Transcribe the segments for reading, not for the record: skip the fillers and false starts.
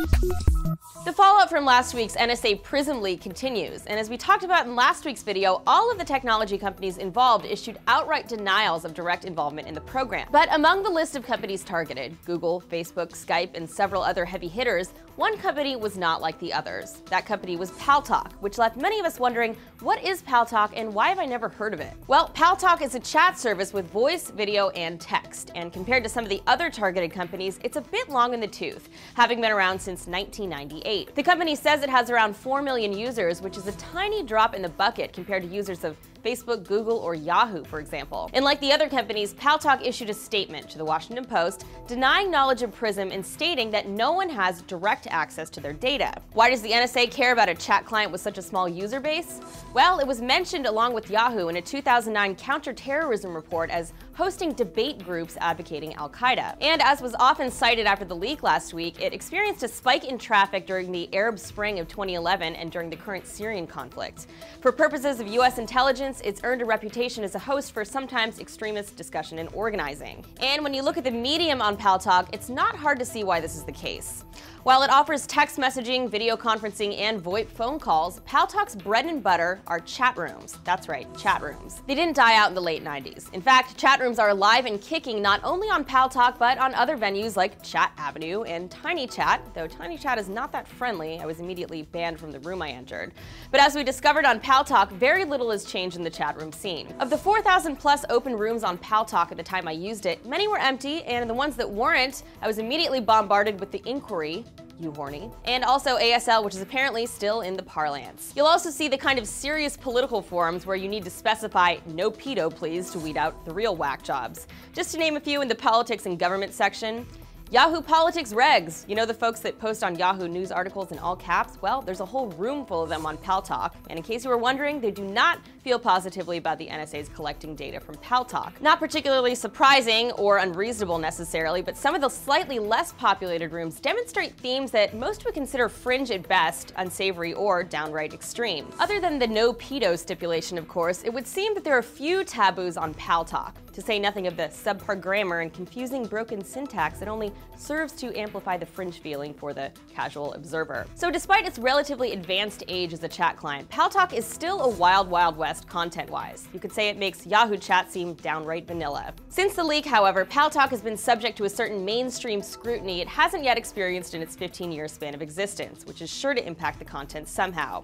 The fallout from last week's NSA PRISM leak continues, and as we talked about in last week's video, all of the technology companies involved issued outright denials of direct involvement in the program. But among the list of companies targeted, Google, Facebook, Skype, and several other heavy hitters, one company was not like the others. That company was Paltalk, which left many of us wondering, what is Paltalk and why have I never heard of it? Well, Paltalk is a chat service with voice, video, and text, and compared to some of the other targeted companies, it's a bit long in the tooth, having been around since 1998. The company says it has around 4 million users, which is a tiny drop in the bucket compared to users of Facebook, Google, or Yahoo, for example. And like the other companies, Paltalk issued a statement to the Washington Post denying knowledge of PRISM and stating that no one has direct access to their data. Why does the NSA care about a chat client with such a small user base? Well, it was mentioned along with Yahoo in a 2009 counterterrorism report as hosting debate groups advocating al-Qaeda. And as was often cited after the leak last week, it experienced a spike in traffic during the Arab Spring of 2011 and during the current Syrian conflict. For purposes of US intelligence, it's earned a reputation as a host for sometimes extremist discussion and organizing. And when you look at the medium on Paltalk, it's not hard to see why this is the case. While it offers text messaging, video conferencing, and VoIP phone calls, Paltalk's bread and butter are chat rooms. That's right, chat rooms. They didn't die out in the late 90s. In fact, chat rooms are alive and kicking not only on Paltalk, but on other venues like Chat Avenue and TinyChat, though TinyChat is not that friendly. I was immediately banned from the room I entered. But as we discovered on Paltalk, very little has changed in the chat room scene. Of the 4,000 plus open rooms on Paltalk at the time I used it, many were empty, and in the ones that weren't, I was immediately bombarded with the inquiry, "You horny?" and also ASL, which is apparently still in the parlance. You'll also see the kind of serious political forums where you need to specify "no pedo please" to weed out the real whack jobs. Just to name a few in the politics and government section. Yahoo Politics Regs. You know the folks that post on Yahoo News articles in all caps? Well, there's a whole room full of them on Paltalk, and in case you were wondering, they do not feel positively about the NSA's collecting data from Paltalk. Not particularly surprising or unreasonable necessarily, but some of the slightly less populated rooms demonstrate themes that most would consider fringe at best, unsavory, or downright extreme. Other than the no pedo stipulation, of course, it would seem that there are few taboos on Paltalk, to say nothing of the subpar grammar and confusing broken syntax that only serves to amplify the fringe feeling for the casual observer. So despite its relatively advanced age as a chat client, Paltalk is still a wild, wild west content-wise. You could say it makes Yahoo Chat seem downright vanilla. Since the leak, however, Paltalk has been subject to a certain mainstream scrutiny it hasn't yet experienced in its 15-year span of existence, which is sure to impact the content somehow.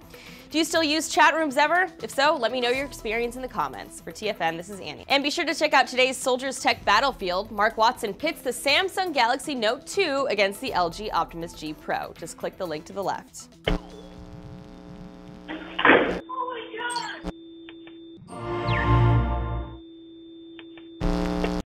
Do you still use chat rooms ever? If so, let me know your experience in the comments. For TFN, this is Annie. And be sure to check out today's Soldiers Tech Battlefield. Mark Watson pits the Samsung Galaxy Note 2 against the LG Optimus G Pro. Just click the link to the left.